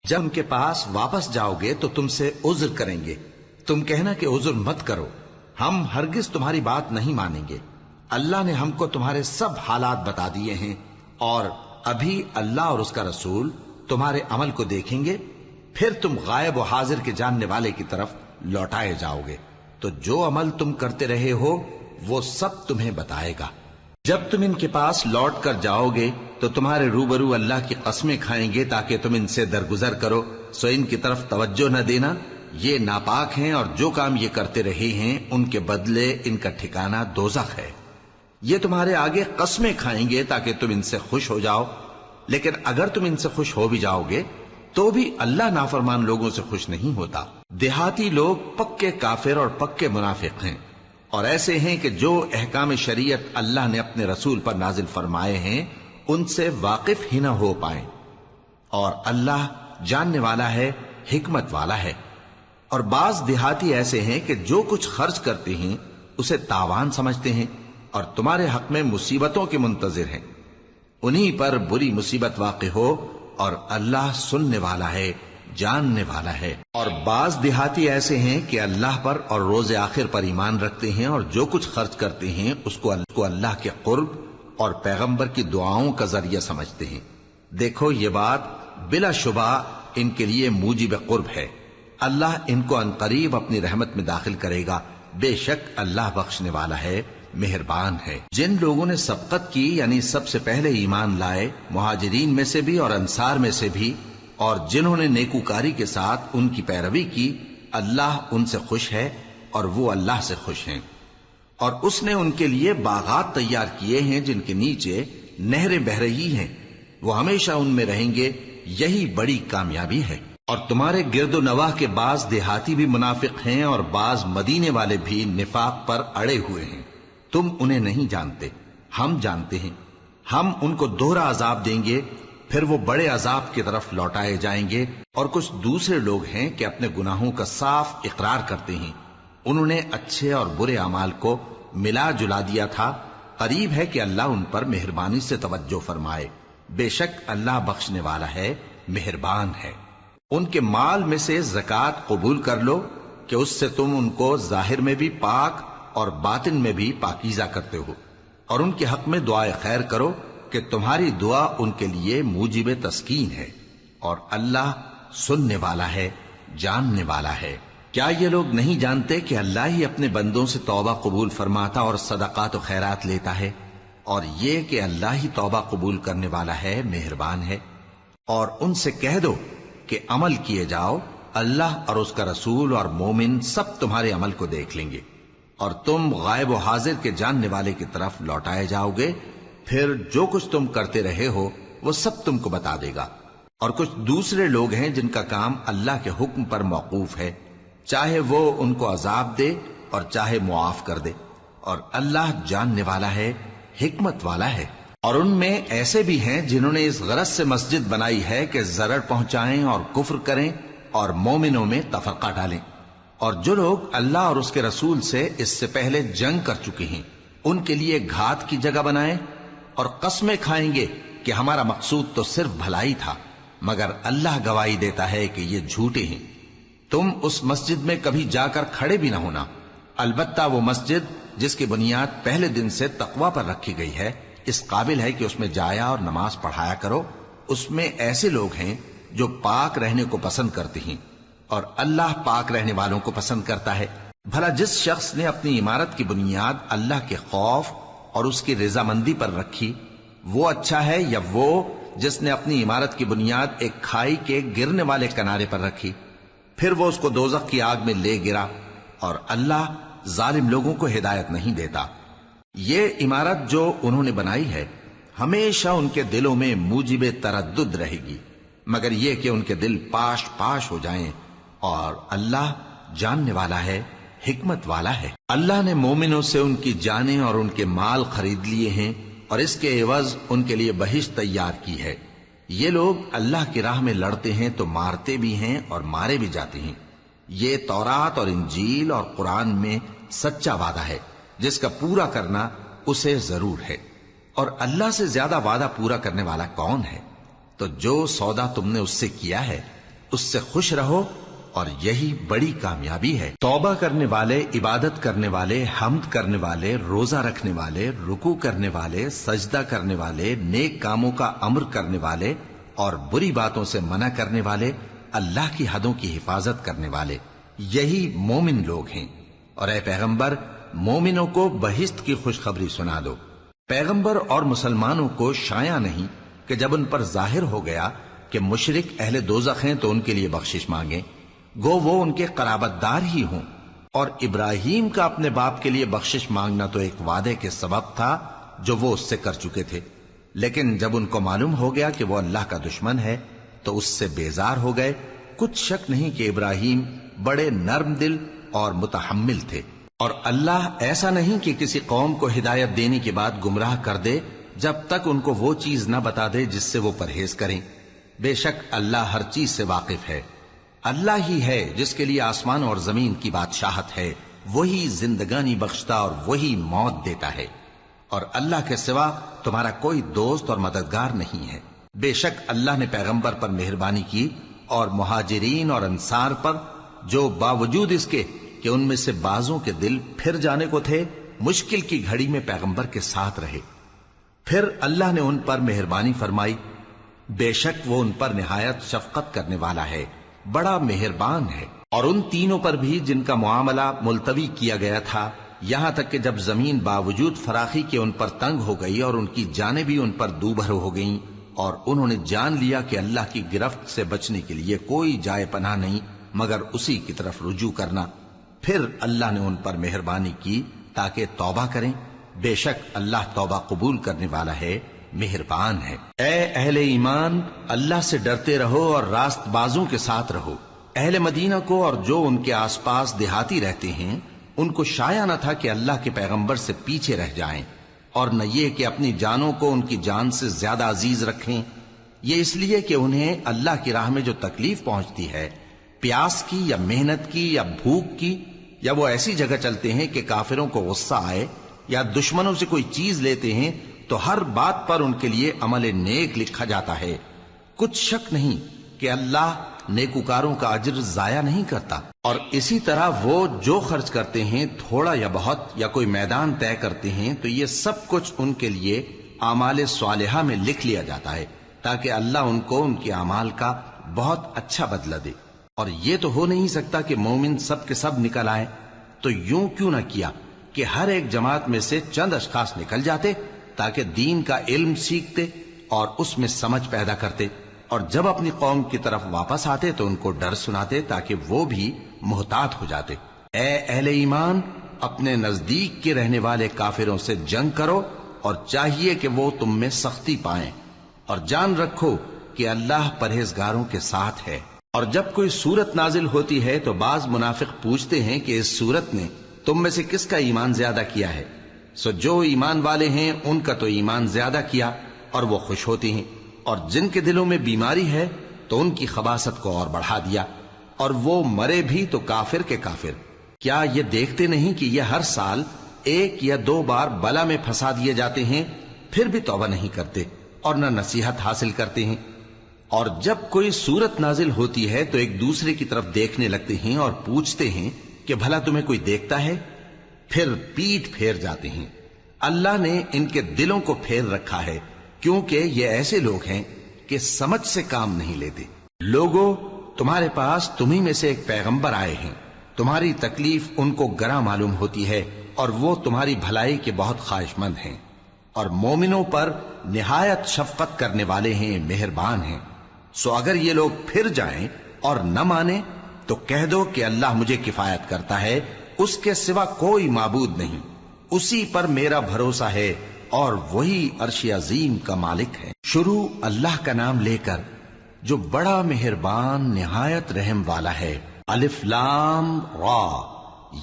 جب ان کے پاس واپس جاؤ گے تو تم سے عذر کریں گے، تم کہنا کہ عذر مت کرو، ہم ہرگز تمہاری بات نہیں مانیں گے۔ اللہ نے ہم کو تمہارے سب حالات بتا دیے ہیں، اور ابھی اللہ اور اس کا رسول تمہارے عمل کو دیکھیں گے، پھر تم غائب و حاضر کے جاننے والے کی طرف لوٹائے جاؤ گے، تو جو عمل تم کرتے رہے ہو وہ سب تمہیں بتائے گا۔ جب تم ان کے پاس لوٹ کر جاؤ گے تو تمہارے روبرو اللہ کی قسمیں کھائیں گے تاکہ تم ان سے درگزر کرو، سو ان کی طرف توجہ نہ دینا، یہ ناپاک ہیں اور جو کام یہ کرتے رہے ہیں ان کے بدلے ان کا ٹھکانہ دوزخ ہے۔ یہ تمہارے آگے قسمیں کھائیں گے تاکہ تم ان سے خوش ہو جاؤ، لیکن اگر تم ان سے خوش ہو بھی جاؤ گے تو بھی اللہ نافرمان لوگوں سے خوش نہیں ہوتا۔ دیہاتی لوگ پکے کافر اور پکے منافق ہیں، اور ایسے ہیں کہ جو احکام شریعت اللہ نے اپنے رسول پر نازل فرمائے ہیں ان سے واقف ہی نہ ہو پائیں، اور اللہ جاننے والا ہے، حکمت والا ہے۔ اور بعض دیہاتی ایسے ہیں کہ جو کچھ خرچ کرتے ہیں اسے تاوان سمجھتے ہیں اور تمہارے حق میں مصیبتوں کے منتظر ہیں، انہی پر بری مصیبت واقع ہو، اور اللہ سننے والا ہے، جاننے والا ہے۔ اور بعض دیہاتی ایسے ہیں کہ اللہ پر اور روز آخر پر ایمان رکھتے ہیں، اور جو کچھ خرچ کرتے ہیں اس کو اللہ کے قرب اور پیغمبر کی دعاؤں کا ذریعہ سمجھتے ہیں۔ دیکھو یہ بات بلا شبہ ان کے لیے موجب قرب ہے، اللہ ان کو عنقریب اپنی رحمت میں داخل کرے گا، بے شک اللہ بخشنے والا ہے، مہربان ہے۔ جن لوگوں نے سبقت کی یعنی سب سے پہلے ایمان لائے، مہاجرین میں سے بھی اور انصار میں سے بھی، اور جنہوں نے نیکوکاری کے ساتھ ان کی پیروی کی، اللہ ان سے خوش ہے اور وہ اللہ سے خوش ہیں۔ اور اس نے ان کے لیے باغات تیار کیے ہیں جن کے نیچے نہریں بہ رہی ہیں، وہ ہمیشہ ان میں رہیں گے، یہی بڑی کامیابی ہے۔ اور تمہارے گرد و نواح کے بعض دیہاتی بھی منافق ہیں اور بعض مدینے والے بھی نفاق پر اڑے ہوئے ہیں، تم انہیں نہیں جانتے، ہم جانتے ہیں۔ ہم ان کو دوہرا عذاب دیں گے، پھر وہ بڑے عذاب کی طرف لوٹائے جائیں گے۔ اور کچھ دوسرے لوگ ہیں کہ اپنے گناہوں کا صاف اقرار کرتے ہیں، انہوں نے اچھے اور برے اعمال کو ملا جلا دیا تھا، قریب ہے کہ اللہ ان پر مہربانی سے توجہ فرمائے، بے شک اللہ بخشنے والا ہے، مہربان ہے۔ ان کے مال میں سے زکوٰۃ قبول کر لو کہ اس سے تم ان کو ظاہر میں بھی پاک اور باطن میں بھی پاکیزہ کرتے ہو، اور ان کے حق میں دعائے خیر کرو کہ تمہاری دعا ان کے لیے موجب تسکین ہے، اور اللہ سننے والا ہے، جاننے والا ہے۔ کیا یہ لوگ نہیں جانتے کہ اللہ ہی اپنے بندوں سے توبہ قبول فرماتا اور صدقات و خیرات لیتا ہے، اور یہ کہ اللہ ہی توبہ قبول کرنے والا ہے، مہربان ہے۔ اور ان سے کہہ دو کہ عمل کیے جاؤ، اللہ اور اس کا رسول اور مومن سب تمہارے عمل کو دیکھ لیں گے، اور تم غائب و حاضر کے جاننے والے کی طرف لوٹائے جاؤ گے، پھر جو کچھ تم کرتے رہے ہو وہ سب تم کو بتا دے گا۔ اور کچھ دوسرے لوگ ہیں جن کا کام اللہ کے حکم پر موقوف ہے، چاہے وہ ان کو عذاب دے اور چاہے معاف کر دے، اور اللہ جاننے والا ہے، حکمت والا ہے۔ اور ان میں ایسے بھی ہیں جنہوں نے اس غرض سے مسجد بنائی ہے کہ ضرر پہنچائیں اور کفر کریں اور مومنوں میں تفرقہ ڈالیں، اور جو لوگ اللہ اور اس کے رسول سے اس سے پہلے جنگ کر چکے ہیں ان کے لیے گھات کی جگہ بنائیں، اور قسمیں کھائیں گے کہ ہمارا مقصود تو صرف بھلائی تھا، مگر اللہ گواہی دیتا ہے کہ یہ جھوٹے ہیں۔ تم اس مسجد میں کبھی جا کر کھڑے بھی نہ ہونا، البتہ وہ مسجد جس کی بنیاد پہلے دن سے تقوی پر رکھی گئی ہے اس قابل ہے کہ اس میں جایا اور نماز پڑھایا کرو۔ اس میں ایسے لوگ ہیں جو پاک رہنے کو پسند کرتے ہیں، اور اللہ پاک رہنے والوں کو پسند کرتا ہے۔ بھلا جس شخص نے اپنی عمارت کی بنیاد اللہ کے خوف اور اس کی رضامندی پر رکھی، وہ اچھا ہے یا وہ جس نے اپنی عمارت کی بنیاد ایک کھائی کے گرنے والے کنارے پر رکھی، پھر وہ اس کو دوزخ کی آگ میں لے گرا، اور اللہ ظالم لوگوں کو ہدایت نہیں دیتا۔ یہ عمارت جو انہوں نے بنائی ہے ہمیشہ ان کے دلوں میں موجب تردد رہے گی، مگر یہ کہ ان کے دل پاش پاش ہو جائیں، اور اللہ جاننے والا ہے، حکمت والا ہے۔ اللہ نے مومنوں سے ان کی جانیں اور ان کے مال خرید لیے ہیں، اور اس کے عوض ان کے لیے بہشت تیار کی ہے۔ یہ لوگ اللہ کی راہ میں لڑتے ہیں تو مارتے بھی ہیں اور مارے بھی جاتے ہیں۔ یہ تورات اور انجیل اور قرآن میں سچا وعدہ ہے جس کا پورا کرنا اسے ضرور ہے، اور اللہ سے زیادہ وعدہ پورا کرنے والا کون ہے؟ تو جو سودا تم نے اس سے کیا ہے اس سے خوش رہو اور یہی بڑی کامیابی ہے۔ توبہ کرنے والے، عبادت کرنے والے، حمد کرنے والے، روزہ رکھنے والے، رکوع کرنے والے، سجدہ کرنے والے، نیک کاموں کا امر کرنے والے اور بری باتوں سے منع کرنے والے، اللہ کی حدوں کی حفاظت کرنے والے، یہی مومن لوگ ہیں۔ اور اے پیغمبر، مومنوں کو بہشت کی خوشخبری سنا دو۔ پیغمبر اور مسلمانوں کو شایع نہیں کہ جب ان پر ظاہر ہو گیا کہ مشرک اہل دوزخ ہیں تو ان کے لیے بخشش مانگیں، گو وہ ان کے قرابت دار ہی ہوں۔ اور ابراہیم کا اپنے باپ کے لیے بخشش مانگنا تو ایک وعدے کے سبب تھا جو وہ اس سے کر چکے تھے، لیکن جب ان کو معلوم ہو گیا کہ وہ اللہ کا دشمن ہے تو اس سے بیزار ہو گئے۔ کچھ شک نہیں کہ ابراہیم بڑے نرم دل اور متحمل تھے، اور اللہ ایسا نہیں کہ کسی قوم کو ہدایت دینے کے بعد گمراہ کر دے جب تک ان کو وہ چیز نہ بتا دے جس سے وہ پرہیز کریں۔ بے شک اللہ ہر چیز سے واقف ہے۔ اللہ ہی ہے جس کے لیے آسمان اور زمین کی بادشاہت ہے، وہی زندگانی بخشتا اور وہی موت دیتا ہے، اور اللہ کے سوا تمہارا کوئی دوست اور مددگار نہیں ہے۔ بے شک اللہ نے پیغمبر پر مہربانی کی اور مہاجرین اور انصار پر، جو باوجود اس کے کہ ان میں سے بعضوں کے دل پھر جانے کو تھے، مشکل کی گھڑی میں پیغمبر کے ساتھ رہے۔ پھر اللہ نے ان پر مہربانی فرمائی، بے شک وہ ان پر نہایت شفقت کرنے والا ہے، بڑا مہربان ہے۔ اور ان تینوں پر بھی جن کا معاملہ ملتوی کیا گیا تھا، یہاں تک کہ جب زمین باوجود فراخی کے ان پر تنگ ہو گئی اور ان کی جانیں بھی ان پر دوبھر ہو گئیں، اور انہوں نے جان لیا کہ اللہ کی گرفت سے بچنے کے لیے کوئی جائے پناہ نہیں مگر اسی کی طرف رجوع کرنا، پھر اللہ نے ان پر مہربانی کی تاکہ توبہ کریں۔ بے شک اللہ توبہ قبول کرنے والا ہے، مہربان ہے۔ اے اہل ایمان، اللہ سے ڈرتے رہو اور راست بازوں کے ساتھ رہو۔ اہل مدینہ کو اور جو ان کے آس پاس دیہاتی رہتے ہیں، ان کو شایع نہ تھا کہ اللہ کے پیغمبر سے پیچھے رہ جائیں، اور نہ یہ کہ اپنی جانوں کو ان کی جان سے زیادہ عزیز رکھیں۔ یہ اس لیے کہ انہیں اللہ کی راہ میں جو تکلیف پہنچتی ہے، پیاس کی یا محنت کی یا بھوک کی، یا وہ ایسی جگہ چلتے ہیں کہ کافروں کو غصہ آئے، یا دشمنوں سے کوئی چیز لیتے ہیں، تو ہر بات پر ان کے لیے عمل نیک لکھا جاتا ہے۔ کچھ شک نہیں کہ اللہ نیکوکاروں کا اجر ضائع نہیں کرتا۔ اور اسی طرح وہ جو خرچ کرتے ہیں، تھوڑا یا بہت، یا کوئی میدان طے کرتے ہیں، تو یہ سب کچھ ان کے لیے اعمال صالحہ میں لکھ لیا جاتا ہے، تاکہ اللہ ان کو ان کے اعمال کا بہت اچھا بدلہ دے۔ اور یہ تو ہو نہیں سکتا کہ مومن سب کے سب نکل آئے، تو یوں کیوں نہ کیا کہ ہر ایک جماعت میں سے چند اشخاص نکل جاتے تاکہ دین کا علم سیکھتے اور اس میں سمجھ پیدا کرتے، اور جب اپنی قوم کی طرف واپس آتے تو ان کو ڈر سناتے تاکہ وہ بھی محتاط ہو جاتے۔ اے اہل ایمان، اپنے نزدیک کے رہنے والے کافروں سے جنگ کرو، اور چاہیے کہ وہ تم میں سختی پائیں، اور جان رکھو کہ اللہ پرہیزگاروں کے ساتھ ہے۔ اور جب کوئی سورت نازل ہوتی ہے تو بعض منافق پوچھتے ہیں کہ اس سورت نے تم میں سے کس کا ایمان زیادہ کیا ہے؟ سو جو ایمان والے ہیں ان کا تو ایمان زیادہ کیا، اور وہ خوش ہوتے ہیں، اور جن کے دلوں میں بیماری ہے تو ان کی خباثت کو اور بڑھا دیا، اور وہ مرے بھی تو کافر کے کافر۔ کیا یہ دیکھتے نہیں کہ یہ ہر سال 1 یا 2 بار بلا میں پھنسا دیے جاتے ہیں، پھر بھی توبہ نہیں کرتے اور نہ نصیحت حاصل کرتے ہیں؟ اور جب کوئی سورت نازل ہوتی ہے تو ایک دوسرے کی طرف دیکھنے لگتے ہیں اور پوچھتے ہیں کہ بھلا تمہیں کوئی دیکھتا ہے؟ پھر پیٹ پھیر جاتے ہیں۔ اللہ نے ان کے دلوں کو پھیر رکھا ہے، کیونکہ یہ ایسے لوگ ہیں کہ سمجھ سے کام نہیں لیتے۔ لوگوں، تمہارے پاس تمہیں میں سے ایک پیغمبر آئے ہیں، تمہاری تکلیف ان کو گراں معلوم ہوتی ہے، اور وہ تمہاری بھلائی کے بہت خواہش مند ہیں، اور مومنوں پر نہایت شفقت کرنے والے ہیں، مہربان ہیں۔ سو اگر یہ لوگ پھر جائیں اور نہ مانیں تو کہہ دو کہ اللہ مجھے کفایت کرتا ہے، اس کے سوا کوئی معبود نہیں، اسی پر میرا بھروسہ ہے، اور وہی عرش عظیم کا مالک ہے۔ شروع اللہ کا نام لے کر جو بڑا مہربان نہایت رحم والا ہے۔ الف لام را،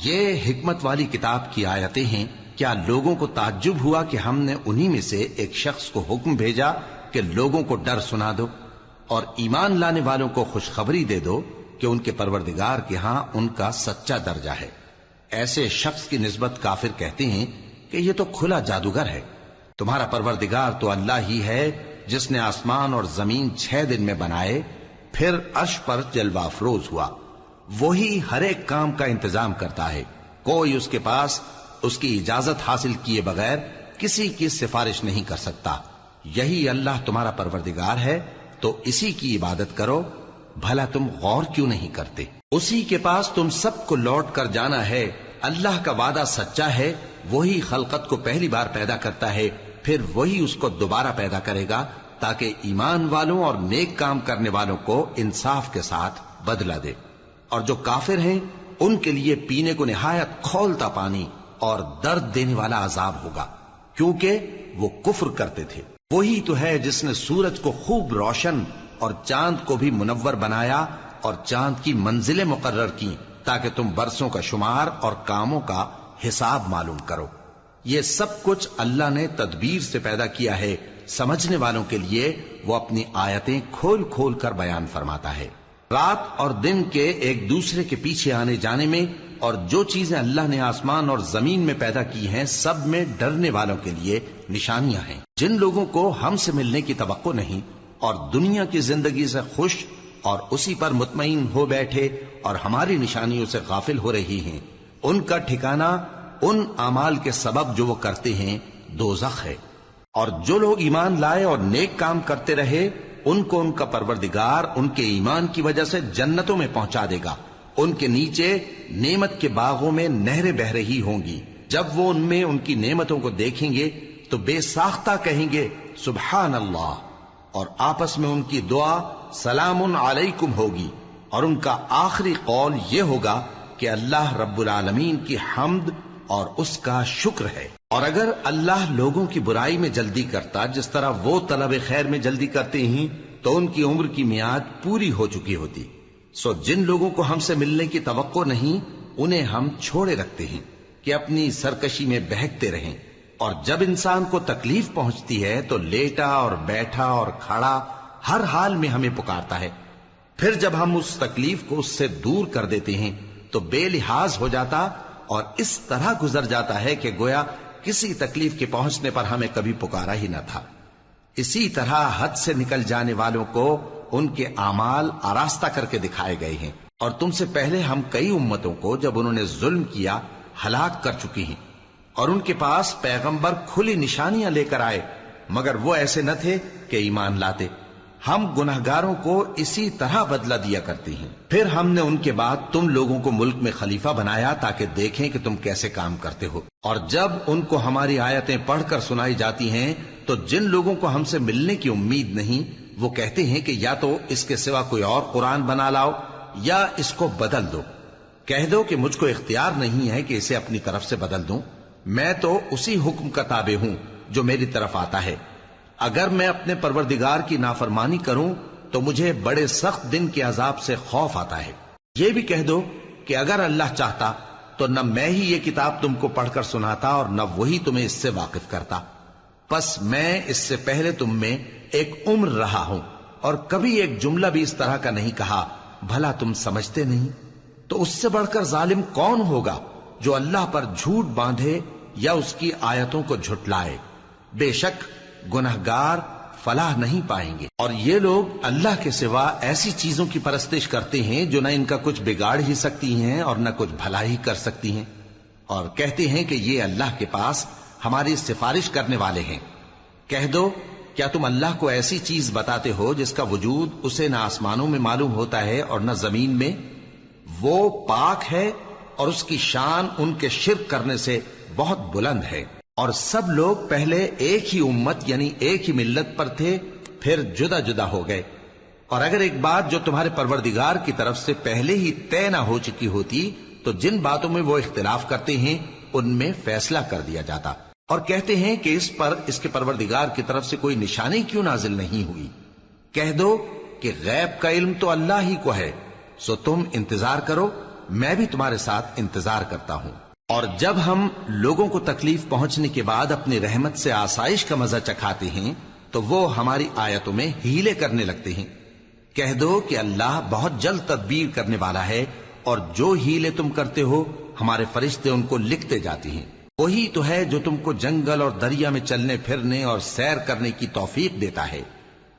یہ حکمت والی کتاب کی آیتیں ہیں۔ کیا لوگوں کو تعجب ہوا کہ ہم نے انہی میں سے ایک شخص کو حکم بھیجا کہ لوگوں کو ڈر سنا دو، اور ایمان لانے والوں کو خوشخبری دے دو کہ ان کے پروردگار کے ہاں ان کا سچا درجہ ہے۔ ایسے شخص کی نسبت کافر کہتے ہیں کہ یہ تو کھلا جادوگر ہے۔ تمہارا پروردگار تو اللہ ہی ہے جس نے آسمان اور زمین 6 دن میں بنائے، پھر عرش پر جلوہ افروز ہوا۔ وہی ہر ایک کام کا انتظام کرتا ہے، کوئی اس کے پاس اس کی اجازت حاصل کیے بغیر کسی کی سفارش نہیں کر سکتا۔ یہی اللہ تمہارا پروردگار ہے، تو اسی کی عبادت کرو، بھلا تم غور کیوں نہیں کرتے؟ اسی کے پاس تم سب کو لوٹ کر جانا ہے۔ اللہ کا وعدہ سچا ہے، وہی خلقت کو پہلی بار پیدا کرتا ہے، پھر وہی اس کو دوبارہ پیدا کرے گا تاکہ ایمان والوں اور نیک کام کرنے والوں کو انصاف کے ساتھ بدلہ دے۔ اور جو کافر ہیں ان کے لیے پینے کو نہایت کھولتا پانی اور درد دینے والا عذاب ہوگا، کیونکہ وہ کفر کرتے تھے۔ وہی تو ہے جس نے سورج کو خوب روشن اور چاند کو بھی منور بنایا اور چاند کی منزلیں مقرر کی تاکہ تم برسوں کا شمار اور کاموں کا حساب معلوم کرو۔ یہ سب کچھ اللہ نے تدبیر سے پیدا کیا ہے، سمجھنے والوں کے لیے وہ اپنی آیتیں کھول کھول کر بیان فرماتا ہے۔ رات اور دن کے ایک دوسرے کے پیچھے آنے جانے میں اور جو چیزیں اللہ نے آسمان اور زمین میں پیدا کی ہیں سب میں ڈرنے والوں کے لیے نشانیاں ہیں۔ جن لوگوں کو ہم سے ملنے کی توقع نہیں اور دنیا کی زندگی سے خوش اور اسی پر مطمئن ہو بیٹھے اور ہماری نشانیوں سے غافل ہو رہی ہیں، ان کا ٹھکانہ ان اعمال کے سبب جو وہ کرتے ہیں دوزخ ہے۔ اور جو لوگ ایمان لائے اور نیک کام کرتے رہے ان کو ان کا پروردگار ان کے ایمان کی وجہ سے جنتوں میں پہنچا دے گا، ان کے نیچے نعمت کے باغوں میں نہریں بہ رہی ہوں گی۔ جب وہ ان میں ان کی نعمتوں کو دیکھیں گے تو بے ساختہ کہیں گے سبحان اللہ، اور آپس میں ان کی دعا سلام علیکم ہوگی، اور ان کا آخری قول یہ ہوگا کہ اللہ رب العالمین کی حمد اور اس کا شکر ہے۔ اور اگر اللہ لوگوں کی برائی میں جلدی کرتا جس طرح وہ طلب خیر میں جلدی کرتے ہیں تو ان کی عمر کی میعاد پوری ہو چکی ہوتی۔ سو جن لوگوں کو ہم سے ملنے کی توقع نہیں انہیں ہم چھوڑے رکھتے ہیں کہ اپنی سرکشی میں بہکتے رہیں، اور جب انسان کو تکلیف پہنچتی ہے تو لیٹا اور بیٹھا اور کھڑا ہر حال میں ہمیں پکارتا ہے۔ پھر جب ہم اس تکلیف کو اس سے دور کر دیتے ہیں تو بے لحاظ ہو جاتا اور اس طرح گزر جاتا ہے کہ گویا کسی تکلیف کے پہنچنے پر ہمیں کبھی پکارا ہی نہ تھا۔ اسی طرح حد سے نکل جانے والوں کو ان کے اعمال آراستہ کر کے دکھائے گئے ہیں، اور تم سے پہلے ہم کئی امتوں کو جب انہوں نے ظلم کیا ہلاک کر چکی ہیں، اور ان کے پاس پیغمبر کھلی نشانیاں لے کر آئے مگر وہ ایسے نہ تھے کہ ایمان لاتے۔ ہم گنہگاروں کو اسی طرح بدلہ دیا کرتے ہیں۔ پھر ہم نے ان کے بعد تم لوگوں کو ملک میں خلیفہ بنایا تاکہ دیکھیں کہ تم کیسے کام کرتے ہو، اور جب ان کو ہماری آیتیں پڑھ کر سنائی جاتی ہیں تو جن لوگوں کو ہم سے ملنے کی امید نہیں وہ کہتے ہیں کہ یا تو اس کے سوا کوئی اور قرآن بنا لاؤ یا اس کو بدل دو۔ کہہ دو کہ مجھ کو اختیار نہیں ہے کہ اسے اپنی طرف سے بدل دوں، میں تو اسی حکم کا تابع ہوں جو میری طرف آتا ہے۔ اگر میں اپنے پروردگار کی نافرمانی کروں تو مجھے بڑے سخت دن کے عذاب سے خوف آتا ہے۔ یہ بھی کہہ دو کہ اگر اللہ چاہتا تو نہ میں ہی یہ کتاب تم کو پڑھ کر سناتا اور نہ وہی تمہیں اس سے واقف کرتا، پس میں اس سے پہلے تم میں ایک عمر رہا ہوں اور کبھی ایک جملہ بھی اس طرح کا نہیں کہا، بھلا تم سمجھتے نہیں؟ تو اس سے بڑھ کر ظالم کون ہوگا جو اللہ پر جھوٹ باندھے یا اس کی آیتوں کو جھٹلائے؟ بے شک گنہگار فلاح نہیں پائیں گے۔ اور یہ لوگ اللہ کے سوا ایسی چیزوں کی پرستش کرتے ہیں جو نہ ان کا کچھ بگاڑ ہی سکتی ہیں اور نہ کچھ بھلا ہی کر سکتی ہیں، اور کہتے ہیں کہ یہ اللہ کے پاس ہماری سفارش کرنے والے ہیں۔ کہہ دو کیا تم اللہ کو ایسی چیز بتاتے ہو جس کا وجود اسے نہ آسمانوں میں معلوم ہوتا ہے اور نہ زمین میں؟ وہ پاک ہے اور اس کی شان ان کے شرک کرنے سے بہت بلند ہے۔ اور سب لوگ پہلے ایک ہی امت یعنی ایک ہی ملت پر تھے، پھر جدا جدا ہو گئے، اور اگر ایک بات جو تمہارے پروردگار کی طرف سے پہلے ہی طے نہ ہو چکی ہوتی تو جن باتوں میں وہ اختلاف کرتے ہیں ان میں فیصلہ کر دیا جاتا۔ اور کہتے ہیں کہ اس پر اس کے پروردگار کی طرف سے کوئی نشانی کیوں نازل نہیں ہوئی؟ کہہ دو کہ غیب کا علم تو اللہ ہی کو ہے، سو تم انتظار کرو، میں بھی تمہارے ساتھ انتظار کرتا ہوں۔ اور جب ہم لوگوں کو تکلیف پہنچنے کے بعد اپنی رحمت سے آسائش کا مزہ چکھاتے ہیں تو وہ ہماری آیتوں میں ہیلے کرنے لگتے ہیں۔ کہہ دو کہ اللہ بہت جلد تدبیر کرنے والا ہے، اور جو ہیلے تم کرتے ہو ہمارے فرشتے ان کو لکھتے جاتے ہیں۔ وہی تو ہے جو تم کو جنگل اور دریا میں چلنے پھرنے اور سیر کرنے کی توفیق دیتا ہے،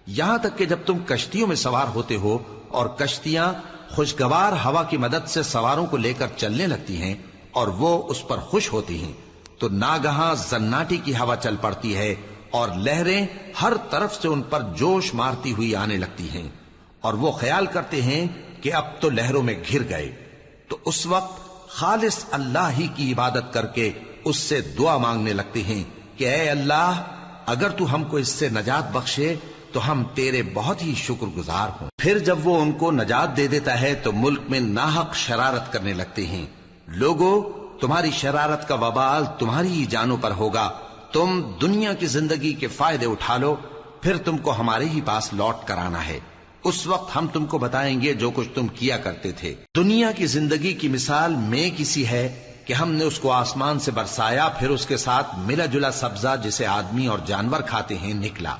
یہاں تک کہ جب تم کشتیوں میں سوار ہوتے ہو اور کشتیاں خوشگوار ہوا کی مدد سے سواروں کو لے کر چلنے لگتی ہیں اور وہ اس پر خوش ہوتی ہیں، تو ناگہاں زناٹی کی ہوا چل پڑتی ہے اور لہریں ہر طرف سے ان پر جوش مارتی ہوئی آنے لگتی ہیں، اور وہ خیال کرتے ہیں کہ اب تو لہروں میں گھر گئے۔ تو اس وقت خالص اللہ ہی کی عبادت کر کے اس سے دعا مانگنے لگتے ہیں کہ اے اللہ، اگر تو ہم کو اس سے نجات بخشے تو ہم تیرے بہت ہی شکر گزار ہوں۔ پھر جب وہ ان کو نجات دے دیتا ہے تو ملک میں ناحق شرارت کرنے لگتے ہیں۔ لوگو، تمہاری شرارت کا وبال تمہاری ہی جانوں پر ہوگا، تم دنیا کی زندگی کے فائدے اٹھا لو، پھر تم کو ہمارے ہی پاس لوٹ کر آنا ہے، اس وقت ہم تم کو بتائیں گے جو کچھ تم کیا کرتے تھے۔ دنیا کی زندگی کی مثال میں کسی ہے کہ ہم نے اس کو آسمان سے برسایا، پھر اس کے ساتھ ملا جلا سبزہ جسے آدمی اور جانور کھاتے ہیں نکلا،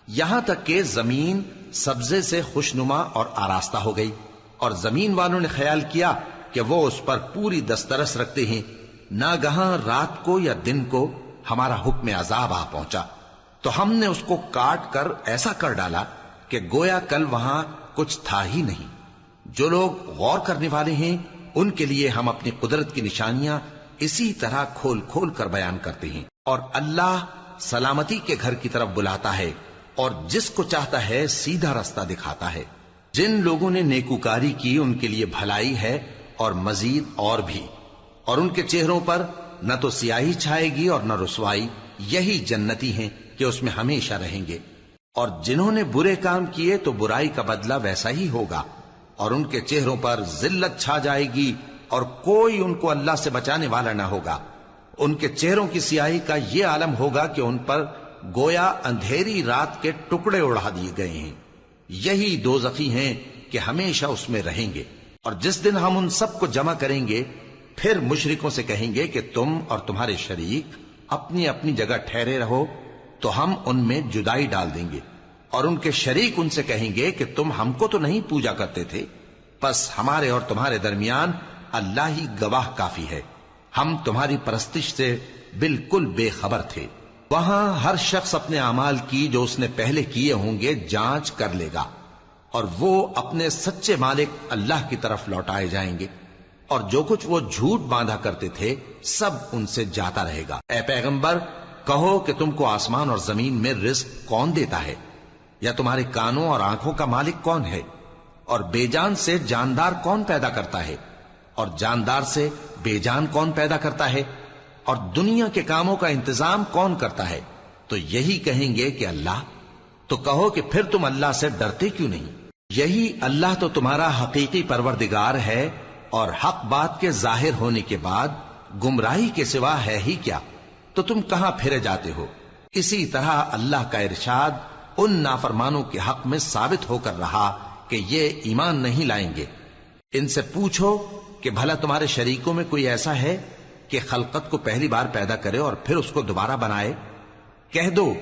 یہاں تک کہ زمین سبزے سے خوشنما اور آراستہ ہو گئی، اور زمین والوں نے خیال کیا کہ وہ اس پر پوری دسترس رکھتے ہیں۔ ناگہاں رات کو یا دن کو ہمارا حکم عذاب آ پہنچا تو ہم نے اس کو کاٹ کر ایسا کر ڈالا کہ گویا کل وہاں کچھ تھا ہی نہیں۔ جو لوگ غور کرنے والے ہیں ان کے لیے ہم اپنی قدرت کی نشانیاں اسی طرح کھول کھول کر بیان کرتے ہیں۔ اور اللہ سلامتی کے گھر کی طرف بلاتا ہے اور جس کو چاہتا ہے سیدھا رستہ دکھاتا ہے۔ جن لوگوں نے نیکوکاری کی ان کے لیے بھلائی ہے اور مزید اور بھی، اور ان کے چہروں پر نہ تو سیاہی چھائے گی اور نہ رسوائی، یہی جنتی ہیں کہ اس میں ہمیشہ رہیں گے۔ اور جنہوں نے برے کام کیے تو برائی کا بدلہ ویسا ہی ہوگا، اور ان کے چہروں پر ذلت چھا جائے گی اور کوئی ان کو اللہ سے بچانے والا نہ ہوگا۔ ان کے چہروں کی سیاہی کا یہ عالم ہوگا کہ ان پر گویا اندھیری رات کے ٹکڑے اڑا دیے گئے ہیں۔ یہی دوزخی ہیں کہ ہمیشہ اس میں رہیں گے۔ اور جس دن ہم ان سب کو جمع کریں گے پھر مشرکوں سے کہیں گے کہ تم اور تمہارے شریک اپنی اپنی جگہ ٹھہرے رہو تو ہم ان میں جدائی ڈال دیں گے، اور ان کے شریک ان سے کہیں گے کہ تم ہم کو تو نہیں پوجا کرتے تھے، بس ہمارے اور تمہارے درمیان اللہ ہی گواہ کافی ہے، ہم تمہاری پرستش سے بالکل بے خبر تھے۔ وہاں ہر شخص اپنے اعمال کی جو اس نے پہلے کیے ہوں گے جانچ کر لے گا، اور وہ اپنے سچے مالک اللہ کی طرف لوٹائے جائیں گے، اور جو کچھ وہ جھوٹ باندھا کرتے تھے سب ان سے جاتا رہے گا۔ اے پیغمبر، کہو کہ تم کو آسمان اور زمین میں رزق کون دیتا ہے، یا تمہارے کانوں اور آنکھوں کا مالک کون ہے، اور بے جان سے جاندار کون پیدا کرتا ہے، اور جاندار سے بے جان کون پیدا کرتا ہے، اور دنیا کے کاموں کا انتظام کون کرتا ہے؟ تو یہی کہیں گے کہ اللہ۔ تو کہو کہ پھر تم اللہ سے ڈرتے کیوں نہیں؟ یہی اللہ تو تمہارا حقیقی پروردگار ہے، اور حق بات کے ظاہر ہونے کے بعد گمراہی کے سوا ہے ہی کیا؟ تو تم کہاں پھرے جاتے ہو؟ اسی طرح اللہ کا ارشاد ان نافرمانوں کے حق میں ثابت ہو کر رہا کہ یہ ایمان نہیں لائیں گے۔ ان سے پوچھو کہ بھلا تمہارے شریکوں میں کوئی ایسا ہے کہ خلقت کو پہلی بار پیدا کرے اور پھر اس کو دوبارہ بنائے؟ کہہ دو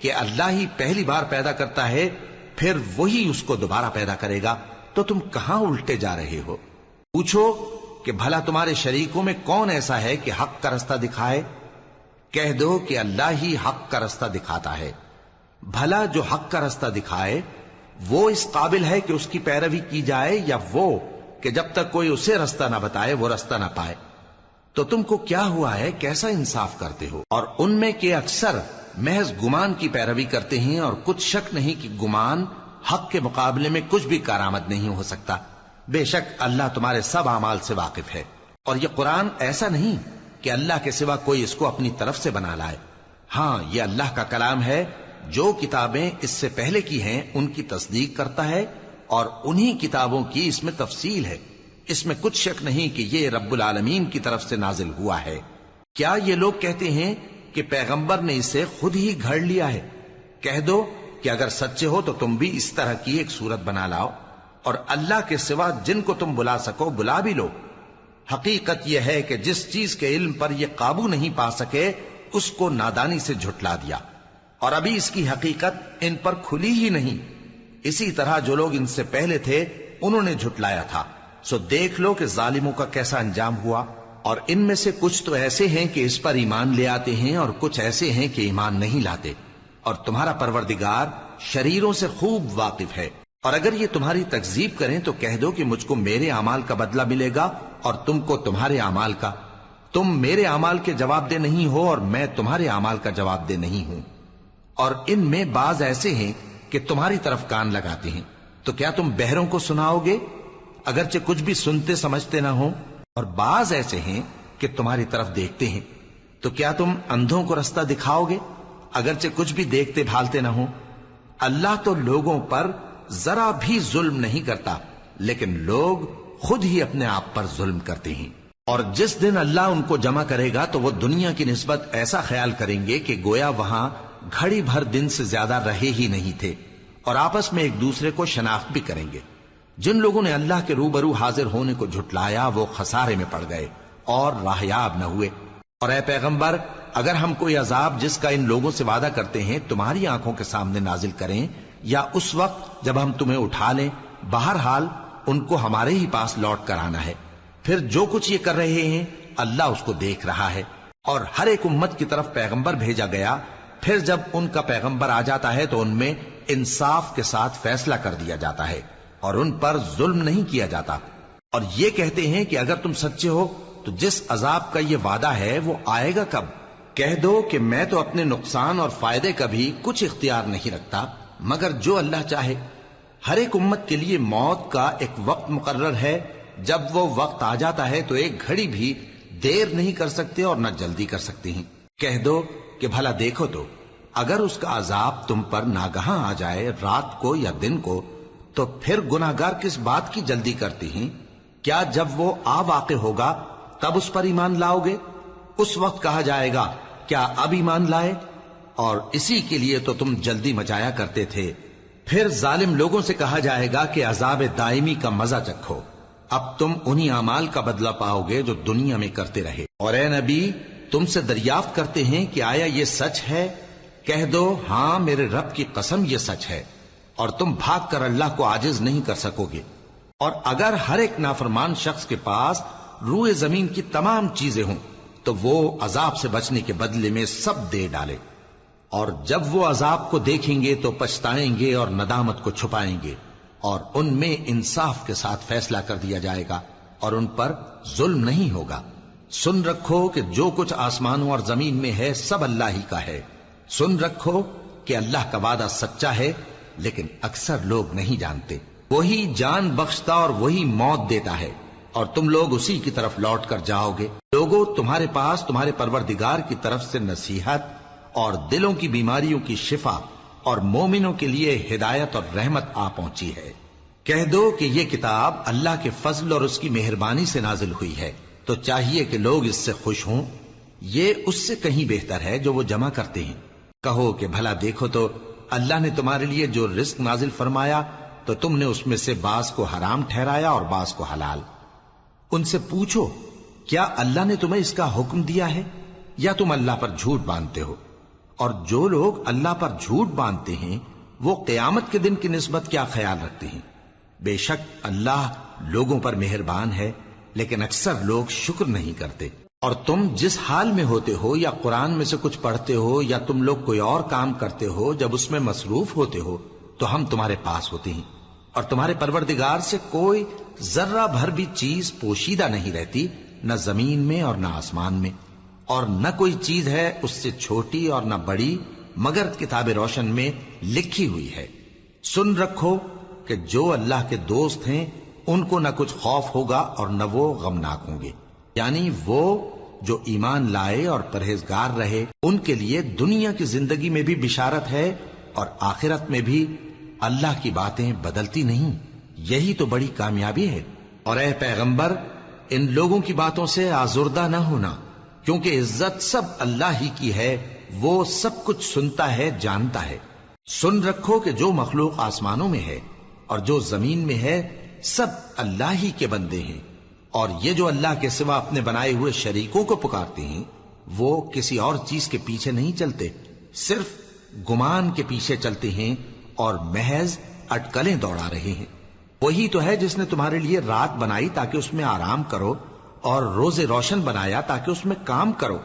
کہ اللہ ہی پہلی بار پیدا کرتا ہے، پھر وہی اس کو دوبارہ پیدا کرے گا، تو تم کہاں الٹے جا رہے ہو؟ پوچھو کہ بھلا تمہارے شریکوں میں کون ایسا ہے کہ حق کا رستہ دکھائے؟ کہہ دو کہ اللہ ہی حق کا رستہ دکھاتا ہے۔ بھلا جو حق کا رستہ دکھائے وہ اس قابل ہے کہ اس کی پیروی کی جائے، یا وہ کہ جب تک کوئی اسے رستہ نہ بتائے وہ رستہ نہ پائے؟ تو تم کو کیا ہوا ہے، کیسا انصاف کرتے ہو؟ اور ان میں کے اکثر محض گمان کی پیروی کرتے ہیں، اور کچھ شک نہیں کہ گمان حق کے مقابلے میں کچھ بھی کارآمد نہیں ہو سکتا۔ بے شک اللہ تمہارے سب اعمال سے واقف ہے۔ اور یہ قرآن ایسا نہیں کہ اللہ کے سوا کوئی اس کو اپنی طرف سے بنا لائے، ہاں یہ اللہ کا کلام ہے، جو کتابیں اس سے پہلے کی ہیں ان کی تصدیق کرتا ہے، اور انہی کتابوں کی اس میں تفصیل ہے، اس میں کچھ شک نہیں کہ یہ رب العالمین کی طرف سے نازل ہوا ہے۔ کیا یہ لوگ کہتے ہیں کہ پیغمبر نے اسے خود ہی گھڑ لیا ہے؟ کہہ دو کہ اگر سچے ہو تو تم بھی اس طرح کی ایک صورت بنا لاؤ، اور اللہ کے سوا جن کو تم بلا سکو بلا بھی لو۔ حقیقت یہ ہے کہ جس چیز کے علم پر یہ قابو نہیں پا سکے اس کو نادانی سے جھٹلا دیا، اور ابھی اس کی حقیقت ان پر کھلی ہی نہیں۔ اسی طرح جو لوگ ان سے پہلے تھے انہوں نے جھٹلایا تھا، سو دیکھ لو کہ ظالموں کا کیسا انجام ہوا۔ اور ان میں سے کچھ تو ایسے ہیں کہ اس پر ایمان لے آتے ہیں، اور کچھ ایسے ہیں کہ ایمان نہیں لاتے، اور تمہارا پروردگار شریروں سے خوب واقف ہے۔ اور اگر یہ تمہاری تکذیب کریں تو کہہ دو کہ مجھ کو میرے اعمال کا بدلہ ملے گا اور تم کو تمہارے اعمال کا. تم میرے اعمال کے جواب دہ نہیں ہو اور میں تمہارے اعمال کا جواب دہ نہیں ہوں. اور ان میں بعض ایسے ہیں کہ تمہاری طرف کان لگاتے ہیں، تو کیا تم بہروں کو سناؤ گے اگرچہ کچھ بھی سنتے سمجھتے نہ ہو؟ اور بعض ایسے ہیں کہ تمہاری طرف دیکھتے ہیں، تو کیا تم اندھوں کو رستہ دکھاؤ گے اگرچہ کچھ بھی دیکھتے بھالتے نہ ہو؟ اللہ تو لوگوں پر ذرا بھی ظلم نہیں کرتا، لیکن لوگ خود ہی اپنے آپ پر ظلم کرتے ہیں. اور جس دن اللہ ان کو جمع کرے گا تو وہ دنیا کی نسبت ایسا خیال کریں گے کہ گویا وہاں گھڑی بھر دن سے زیادہ رہے ہی نہیں تھے، اور آپس میں ایک دوسرے کو شناخت بھی کریں گے. جن لوگوں نے اللہ کے روبرو حاضر ہونے کو جھٹلایا وہ خسارے میں پڑ گئے اور راہیاب نہ ہوئے. اور اے پیغمبر، اگر ہم کوئی عذاب جس کا ان لوگوں سے وعدہ کرتے ہیں تمہاری آنکھوں کے سامنے نازل کریں یا اس وقت جب ہم تمہیں اٹھا لیں، بہرحال ان کو ہمارے ہی پاس لوٹ کر آنا ہے. پھر جو کچھ یہ کر رہے ہیں اللہ اس کو دیکھ رہا ہے. اور ہر ایک امت کی طرف پیغمبر بھیجا گیا، پھر جب ان کا پیغمبر آ جاتا ہے تو ان میں انصاف کے ساتھ فیصلہ کر دیا جاتا ہے اور ان پر ظلم نہیں کیا جاتا. اور یہ کہتے ہیں کہ اگر تم سچے ہو تو جس عذاب کا یہ وعدہ ہے وہ آئے گا کب؟ کہہ دو کہ میں تو اپنے نقصان اور فائدے کا بھی کچھ اختیار نہیں رکھتا مگر جو اللہ چاہے. ہر ایک امت کے لیے موت کا ایک وقت مقرر ہے، جب وہ وقت آ جاتا ہے تو ایک گھڑی بھی دیر نہیں کر سکتے اور نہ جلدی کر سکتے ہیں. کہہ دو کہ بھلا دیکھو تو اگر اس کا عذاب تم پر ناگہاں آ جائے رات کو یا دن کو تو پھر گناہگار کس بات کی جلدی کرتے ہیں؟ کیا جب وہ آ واقع ہوگا تب اس پر ایمان لاؤ گے؟ اس وقت کہا جائے گا کیا اب ایمان لائے؟ اور اسی کے لیے تو تم جلدی مچایا کرتے تھے. پھر ظالم لوگوں سے کہا جائے گا کہ عذاب دائمی کا مزہ چکھو، اب تم انہی اعمال کا بدلہ پاؤ گے جو دنیا میں کرتے رہے. اور اے نبی، تم سے دریافت کرتے ہیں کہ آیا یہ سچ ہے؟ کہہ دو ہاں میرے رب کی قسم یہ سچ ہے، اور تم بھاگ کر اللہ کو عاجز نہیں کر سکو گے. اور اگر ہر ایک نافرمان شخص کے پاس روئے زمین کی تمام چیزیں ہوں تو وہ عذاب سے بچنے کے بدلے میں سب دے ڈالے، اور جب وہ عذاب کو دیکھیں گے تو پچھتائیں گے اور ندامت کو چھپائیں گے، اور ان میں انصاف کے ساتھ فیصلہ کر دیا جائے گا اور ان پر ظلم نہیں ہوگا. سن رکھو کہ جو کچھ آسمانوں اور زمین میں ہے سب اللہ ہی کا ہے. سن رکھو کہ اللہ کا وعدہ سچا ہے، لیکن اکثر لوگ نہیں جانتے. وہی جان بخشتا اور وہی موت دیتا ہے، اور تم لوگ اسی کی طرف لوٹ کر جاؤ گے. لوگوں، تمہارے پاس تمہارے پروردگار کی طرف سے نصیحت اور دلوں کی بیماریوں کی شفا اور مومنوں کے لیے ہدایت اور رحمت آ پہنچی ہے. کہہ دو کہ یہ کتاب اللہ کے فضل اور اس کی مہربانی سے نازل ہوئی ہے، تو چاہیے کہ لوگ اس سے خوش ہوں. یہ اس سے کہیں بہتر ہے جو وہ جمع کرتے ہیں. کہو کہ بھلا دیکھو تو اللہ نے تمہارے لیے جو رزق نازل فرمایا تو تم نے اس میں سے بعض کو حرام ٹھہرایا اور بعض کو حلال. ان سے پوچھو کیا اللہ نے تمہیں اس کا حکم دیا ہے یا تم اللہ پر جھوٹ باندھتے ہو؟ اور جو لوگ اللہ پر جھوٹ باندھتے ہیں وہ قیامت کے دن کی نسبت کیا خیال رکھتے ہیں؟ بے شک اللہ لوگوں پر مہربان ہے، لیکن اکثر لوگ شکر نہیں کرتے. اور تم جس حال میں ہوتے ہو یا قرآن میں سے کچھ پڑھتے ہو یا تم لوگ کوئی اور کام کرتے ہو، جب اس میں مصروف ہوتے ہو تو ہم تمہارے پاس ہوتے ہیں، اور تمہارے پروردگار سے کوئی ذرہ بھر بھی چیز پوشیدہ نہیں رہتی، نہ زمین میں اور نہ آسمان میں، اور نہ کوئی چیز ہے اس سے چھوٹی اور نہ بڑی مگر کتاب روشن میں لکھی ہوئی ہے. سن رکھو کہ جو اللہ کے دوست ہیں ان کو نہ کچھ خوف ہوگا اور نہ وہ غمناک ہوں گے. یعنی وہ جو ایمان لائے اور پرہیزگار رہے ان کے لیے دنیا کی زندگی میں بھی بشارت ہے اور آخرت میں بھی. اللہ کی باتیں بدلتی نہیں، یہی تو بڑی کامیابی ہے. اور اے پیغمبر، ان لوگوں کی باتوں سے آزردہ نہ ہونا، کیونکہ عزت سب اللہ ہی کی ہے، وہ سب کچھ سنتا ہے، جانتا ہے. سن رکھو کہ جو مخلوق آسمانوں میں ہے اور جو زمین میں ہے سب اللہ ہی کے بندے ہیں، اور یہ جو اللہ کے سوا اپنے بنائے ہوئے شریکوں کو پکارتے ہیں وہ کسی اور چیز کے پیچھے نہیں چلتے، صرف گمان کے پیچھے چلتے ہیں اور محض اٹکلیں دوڑا رہے ہیں. وہی تو ہے جس نے تمہارے لیے رات بنائی تاکہ اس میں آرام کرو اور روز روشن بنایا تاکہ اس میں کام کرو.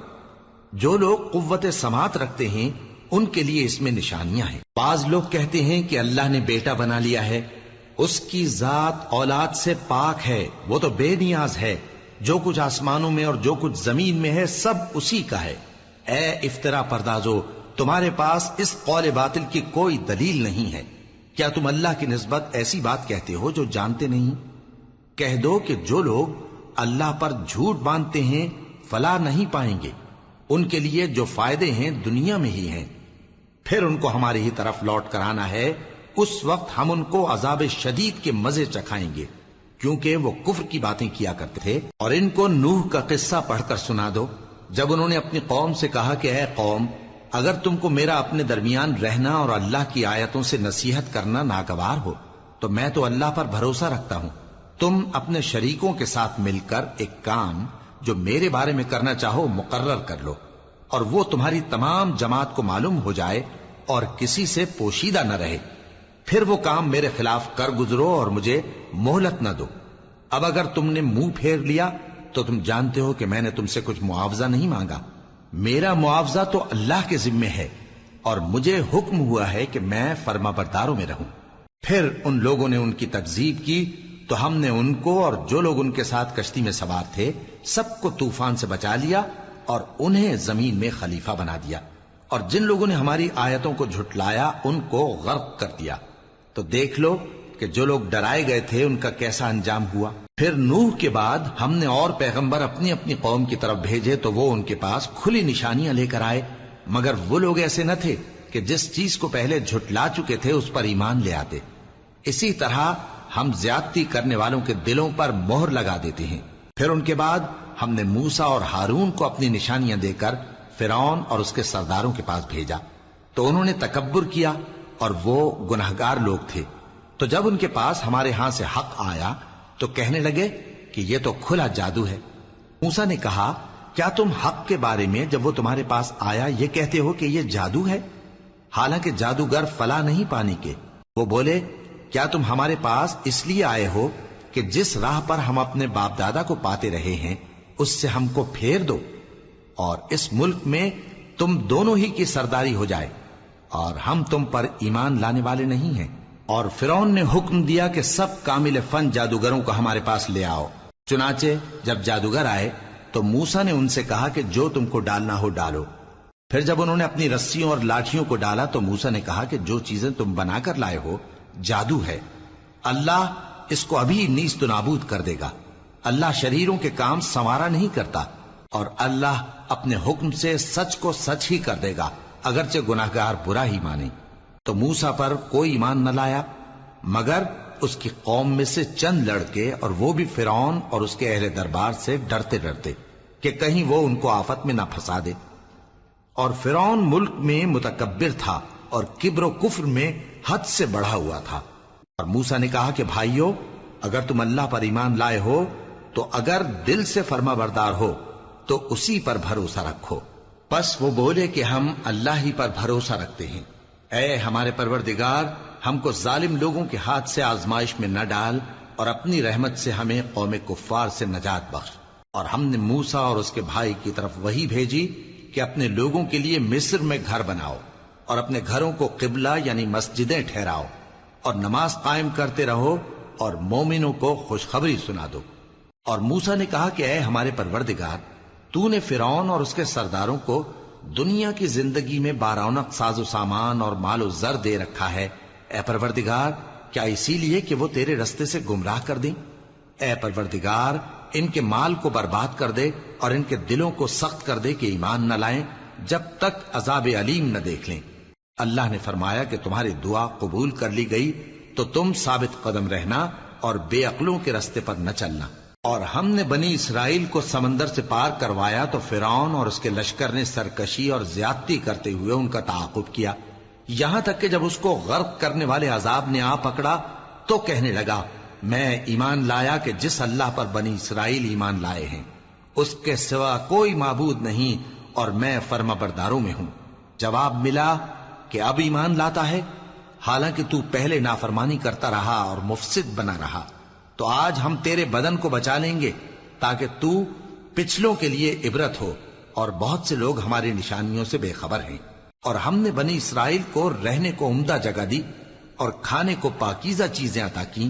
جو لوگ قوت سماعت رکھتے ہیں ان کے لیے اس میں نشانیاں ہیں. بعض لوگ کہتے ہیں کہ اللہ نے بیٹا بنا لیا ہے، اس کی ذات اولاد سے پاک ہے، وہ تو بے نیاز ہے، جو کچھ آسمانوں میں اور جو کچھ زمین میں ہے سب اسی کا ہے۔ اے افترا پردازو، تمہارے پاس اس قول باطل کی کوئی دلیل نہیں ہے، کیا تم اللہ کی نسبت ایسی بات کہتے ہو جو جانتے نہیں؟ کہہ دو کہ جو لوگ اللہ پر جھوٹ باندھتے ہیں فلاح نہیں پائیں گے، ان کے لیے جو فائدے ہیں دنیا میں ہی ہیں، پھر ان کو ہماری ہی طرف لوٹ کر آنا ہے، اس وقت ہم ان کو عذاب شدید کے مزے چکھائیں گے، کیونکہ وہ کفر کی باتیں کیا کرتے تھے۔ اور ان کو نوح کا قصہ پڑھ کر سنا دو، جب انہوں نے اپنی قوم سے کہا کہ اے قوم، اگر تم کو میرا اپنے درمیان رہنا اور اللہ کی آیتوں سے نصیحت کرنا ناگوار ہو تو میں تو اللہ پر بھروسہ رکھتا ہوں، تم اپنے شریکوں کے ساتھ مل کر ایک کام جو میرے بارے میں کرنا چاہو مقرر کر لو، اور وہ تمہاری تمام جماعت کو معلوم ہو جائے اور کسی سے پوشیدہ نہ رہے، پھر وہ کام میرے خلاف کر گزرو اور مجھے مہلت نہ دو۔ اب اگر تم نے منہ پھیر لیا تو تم جانتے ہو کہ میں نے تم سے کچھ معاوضہ نہیں مانگا، میرا معاوضہ تو اللہ کے ذمے ہے، اور مجھے حکم ہوا ہے کہ میں فرما برداروں میں رہوں۔ پھر ان لوگوں نے ان کی تکذیب کی تو ہم نے ان کو اور جو لوگ ان کے ساتھ کشتی میں سوار تھے سب کو طوفان سے بچا لیا اور انہیں زمین میں خلیفہ بنا دیا، اور جن لوگوں نے ہماری آیتوں کو جھٹلایا ان کو غرق کر دیا۔ تو دیکھ لو کہ جو لوگ ڈرائے گئے تھے ان کا کیسا انجام ہوا۔ پھر نوح کے بعد ہم نے اور پیغمبر اپنی اپنی قوم کی طرف بھیجے تو وہ ان کے پاس کھلی نشانیاں لے کر آئے، مگر وہ لوگ ایسے نہ تھے کہ جس چیز کو پہلے جھٹلا چکے تھے اس پر ایمان لے آتے۔ اسی طرح ہم زیادتی کرنے والوں کے دلوں پر مہر لگا دیتے ہیں۔ پھر ان کے بعد ہم نے موسیٰ اور ہارون کو اپنی نشانیاں دے کر فرعون اور اس کے سرداروں کے پاس بھیجا، تو انہوں نے تکبر کیا اور وہ گناہگار لوگ تھے۔ تو جب ان کے پاس ہمارے ہاں سے حق آیا تو کہنے لگے کہ یہ تو کھلا جادو ہے۔ موسیٰ نے کہا کیا تم حق کے بارے میں جب وہ تمہارے پاس آیا یہ کہتے ہو کہ یہ جادو ہے، حالانکہ جادوگر فلاح نہیں پانے کے؟ وہ بولے کیا تم ہمارے پاس اس لیے آئے ہو کہ جس راہ پر ہم اپنے باپ دادا کو پاتے رہے ہیں اس سے ہم کو پھیر دو، اور اس ملک میں تم دونوں ہی کی سرداری ہو جائے، اور ہم تم پر ایمان لانے والے نہیں ہیں۔ اور فرعون نے حکم دیا کہ سب کامل فن جادوگروں کو ہمارے پاس لے آؤ۔ چنانچہ جب جادوگر آئے تو موسیٰ نے ان سے کہا کہ جو تم کو ڈالنا ہو ڈالو۔ پھر جب انہوں نے اپنی رسیوں اور لاٹھیوں کو ڈالا تو موسیٰ نے کہا کہ جو چیزیں تم بنا کر لائے ہو جادو ہے، اللہ اس کو ابھی نیست و نابود کر دے گا۔ اللہ شریروں کے کام سنوارا نہیں کرتا، اور اللہ اپنے حکم سے سچ کو سچ ہی کر دے گا اگرچہ گناہگار برا ہی مانے۔ تو موسیٰ پر کوئی ایمان نہ لایا مگر اس کی قوم میں سے چند لڑکے، اور وہ بھی فرعون اور اس کے اہل دربار سے ڈرتے ڈرتے کہ کہیں وہ ان کو آفت میں نہ پھنسا دے۔ اور فرعون ملک میں متکبر تھا اور کبر و کفر میں حد سے بڑھا ہوا تھا۔ اور موسیٰ نے کہا کہ بھائیو، اگر تم اللہ پر ایمان لائے ہو تو اگر دل سے فرما بردار ہو تو اسی پر بھروسہ رکھو۔ پس وہ بولے کہ ہم اللہ ہی پر بھروسہ رکھتے ہیں۔ اے ہمارے پروردگار، ہم کو ظالم لوگوں کے ہاتھ سے آزمائش میں نہ ڈال، اور اپنی رحمت سے ہمیں قوم کفار سے نجات بخش۔ اور ہم نے موسیٰ اور اس کے بھائی کی طرف وحی بھیجی کہ اپنے لوگوں کے لیے مصر میں گھر بناؤ، اور اپنے گھروں کو قبلہ یعنی مسجدیں ٹھہراؤ، اور نماز قائم کرتے رہو، اور مومنوں کو خوشخبری سنا دو۔ اور موسیٰ نے کہا کہ اے ہمارے پروردگار، تو نے فرعون اور اس کے سرداروں کو دنیا کی زندگی میں بارونق ساز و سامان اور مال و زر دے رکھا ہے، اے پروردگار کیا اسی لیے کہ وہ تیرے رستے سے گمراہ کر دیں؟ اے پروردگار ان کے مال کو برباد کر دے اور ان کے دلوں کو سخت کر دے کہ ایمان نہ لائیں جب تک عذاب علیم نہ دیکھ لیں۔ اللہ نے فرمایا کہ تمہاری دعا قبول کر لی گئی تو تم ثابت قدم رہنا اور بے عقلوں کے رستے پر نہ چلنا۔ اور ہم نے بنی اسرائیل کو سمندر سے پار کروایا تو فرعون اور اس کے لشکر نے سرکشی اور زیادتی کرتے ہوئے ان کا تعاقب کیا، یہاں تک کہ جب اس کو غرق کرنے والے عذاب نے آ پکڑا تو کہنے لگا میں ایمان لایا کہ جس اللہ پر بنی اسرائیل ایمان لائے ہیں اس کے سوا کوئی معبود نہیں، اور میں فرما برداروں میں ہوں۔ جواب ملا کہ اب ایمان لاتا ہے، حالانکہ تو پہلے نافرمانی کرتا رہا اور مفسد بنا رہا، تو آج ہم تیرے بدن کو بچا لیں گے تاکہ تو پچھلوں کے لیے عبرت ہو، اور بہت سے لوگ ہماری نشانیوں سے بے خبر ہیں۔ اور ہم نے بنی اسرائیل کو رہنے کو عمدہ جگہ دی، اور کھانے کو پاکیزہ چیزیں عطا کی،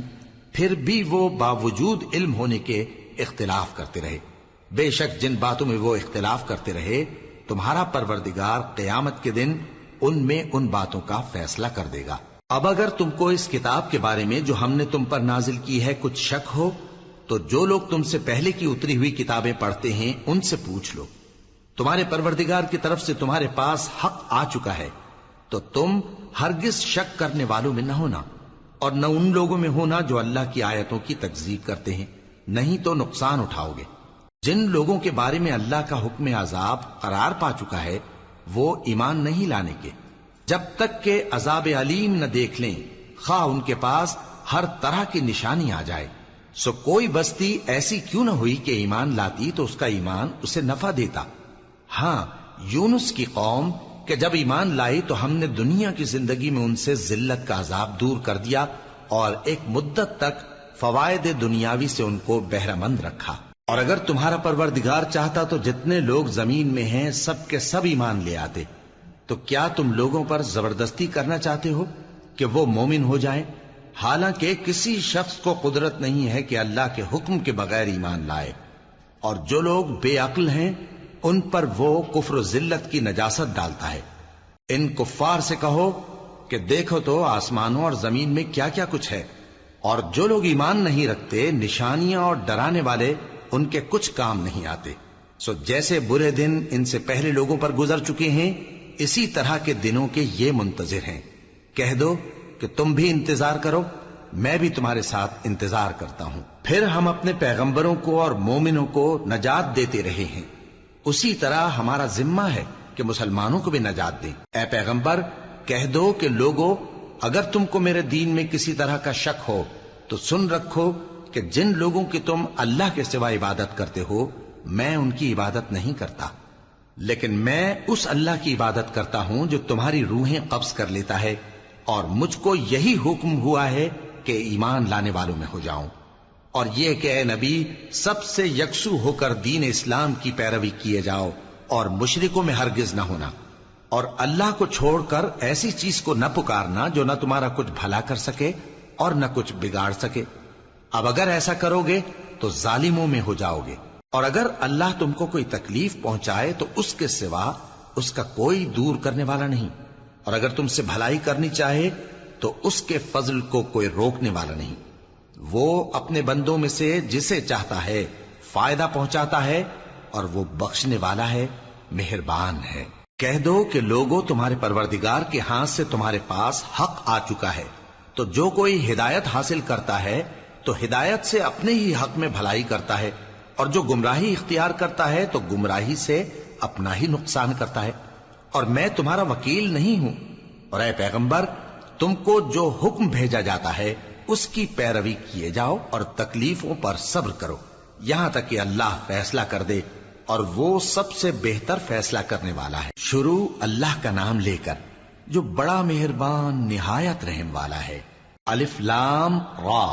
پھر بھی وہ باوجود علم ہونے کے اختلاف کرتے رہے۔ بے شک جن باتوں میں وہ اختلاف کرتے رہے تمہارا پروردگار قیامت کے دن ان میں ان باتوں کا فیصلہ کر دے گا۔ اب اگر تم کو اس کتاب کے بارے میں جو ہم نے تم پر نازل کی ہے کچھ شک ہو تو جو لوگ تم سے پہلے کی اتری ہوئی کتابیں پڑھتے ہیں ان سے پوچھ لو، تمہارے پروردگار کی طرف سے تمہارے پاس حق آ چکا ہے تو تم ہرگز شک کرنے والوں میں نہ ہونا، اور نہ ان لوگوں میں ہونا جو اللہ کی آیتوں کی تکذیب کرتے ہیں، نہیں تو نقصان اٹھاؤ گے۔ جن لوگوں کے بارے میں اللہ کا حکم عذاب قرار پا چکا ہے وہ ایمان نہیں لانے کے جب تک کہ عذاب علیم نہ دیکھ لیں، خواہ ان کے پاس ہر طرح کی نشانی آ جائے۔ سو کوئی بستی ایسی کیوں نہ ہوئی کہ ایمان لاتی تو اس کا ایمان اسے نفع دیتا۔ ہاں، یونس کی قوم کہ جب ایمان لائی تو ہم نے دنیا کی زندگی میں ان سے ذلت کا عذاب دور کر دیا اور ایک مدت تک فوائد دنیاوی سے ان کو بہرہ مند رکھا۔ اور اگر تمہارا پروردگار چاہتا تو جتنے لوگ زمین میں ہیں سب کے سب ایمان لے آتے، تو کیا تم لوگوں پر زبردستی کرنا چاہتے ہو کہ وہ مومن ہو جائیں؟ حالانکہ کسی شخص کو قدرت نہیں ہے کہ اللہ کے حکم کے بغیر ایمان لائے، اور جو لوگ بے عقل ہیں ان پر وہ کفر و ذلت کی نجاست ڈالتا ہے۔ ان کفار سے کہو کہ دیکھو تو آسمانوں اور زمین میں کیا کیا کچھ ہے، اور جو لوگ ایمان نہیں رکھتے نشانیاں اور ڈرانے والے ان کے کچھ کام نہیں آتے۔ سو جیسے برے دن ان سے پہلے لوگوں پر گزر چکے ہیں اسی طرح کے دنوں کے یہ منتظر ہیں۔ کہہ دو کہ تم بھی انتظار کرو، میں بھی تمہارے ساتھ انتظار کرتا ہوں۔ پھر ہم اپنے پیغمبروں کو اور مومنوں کو نجات دیتے رہے ہیں، اسی طرح ہمارا ذمہ ہے کہ مسلمانوں کو بھی نجات دیں۔ اے پیغمبر کہہ دو کہ لوگو اگر تم کو میرے دین میں کسی طرح کا شک ہو تو سن رکھو کہ جن لوگوں کی تم اللہ کے سوا عبادت کرتے ہو میں ان کی عبادت نہیں کرتا، لیکن میں اس اللہ کی عبادت کرتا ہوں جو تمہاری روحیں قبض کر لیتا ہے، اور مجھ کو یہی حکم ہوا ہے کہ ایمان لانے والوں میں ہو جاؤں، اور یہ کہ اے نبی سب سے یکسو ہو کر دین اسلام کی پیروی کیے جاؤ اور مشرکوں میں ہرگز نہ ہونا، اور اللہ کو چھوڑ کر ایسی چیز کو نہ پکارنا جو نہ تمہارا کچھ بھلا کر سکے اور نہ کچھ بگاڑ سکے۔ اب اگر ایسا کرو گے تو ظالموں میں ہو جاؤ گے، اور اگر اللہ تم کو کوئی تکلیف پہنچائے تو اس کے سوا اس کا کوئی دور کرنے والا نہیں، اور اگر تم سے بھلائی کرنی چاہے تو اس کے فضل کو کوئی روکنے والا نہیں۔ وہ اپنے بندوں میں سے جسے چاہتا ہے فائدہ پہنچاتا ہے، اور وہ بخشنے والا ہے، مہربان ہے۔ کہہ دو کہ لوگوں تمہارے پروردگار کے ہاتھ سے تمہارے پاس حق آ چکا ہے، تو جو کوئی ہدایت حاصل کرتا ہے تو ہدایت سے اپنے ہی حق میں بھلائی کرتا ہے، اور جو گمراہی اختیار کرتا ہے تو گمراہی سے اپنا ہی نقصان کرتا ہے، اور میں تمہارا وکیل نہیں ہوں۔ اور اے پیغمبر تم کو جو حکم بھیجا جاتا ہے اس کی پیروی کیے جاؤ اور تکلیفوں پر صبر کرو یہاں تک کہ اللہ فیصلہ کر دے، اور وہ سب سے بہتر فیصلہ کرنے والا ہے۔ شروع اللہ کا نام لے کر جو بڑا مہربان نہایت رحم والا ہے۔ الف لام را،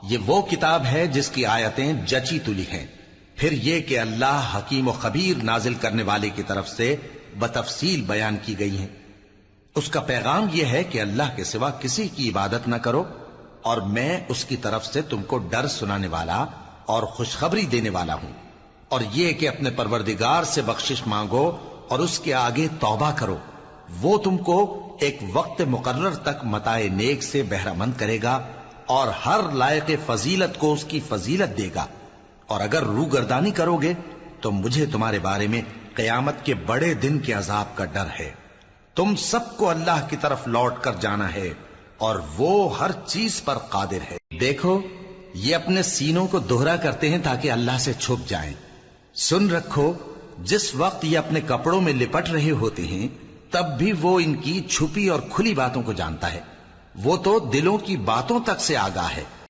یہ وہ کتاب ہے جس کی آیتیں جچی تلی ہیں۔ پھر یہ کہ اللہ حکیم و خبیر نازل کرنے والے کی طرف سے بتفصیل بیان کی گئی ہیں۔ اس کا پیغام یہ ہے کہ اللہ کے سوا کسی کی عبادت نہ کرو، اور میں اس کی طرف سے تم کو ڈر سنانے والا اور خوشخبری دینے والا ہوں، اور یہ کہ اپنے پروردگار سے بخشش مانگو اور اس کے آگے توبہ کرو، وہ تم کو ایک وقت مقرر تک متاع نیک سے بہرہ مند کرے گا، اور ہر لائق فضیلت کو اس کی فضیلت دے گا، اور اگر روگردانی کرو گے تو مجھے تمہارے بارے میں قیامت کے بڑے دن کے عذاب کا ڈر ہے۔ تم سب کو اللہ کی طرف لوٹ کر جانا ہے، اور وہ ہر چیز پر قادر ہے۔ دیکھو یہ اپنے سینوں کو دوہرا کرتے ہیں تاکہ اللہ سے چھپ جائیں۔ سن رکھو جس وقت یہ اپنے کپڑوں میں لپٹ رہے ہوتے ہیں تب بھی وہ ان کی چھپی اور کھلی باتوں کو جانتا ہے، وہ تو دلوں کی باتوں تک سے آگاہ ہے۔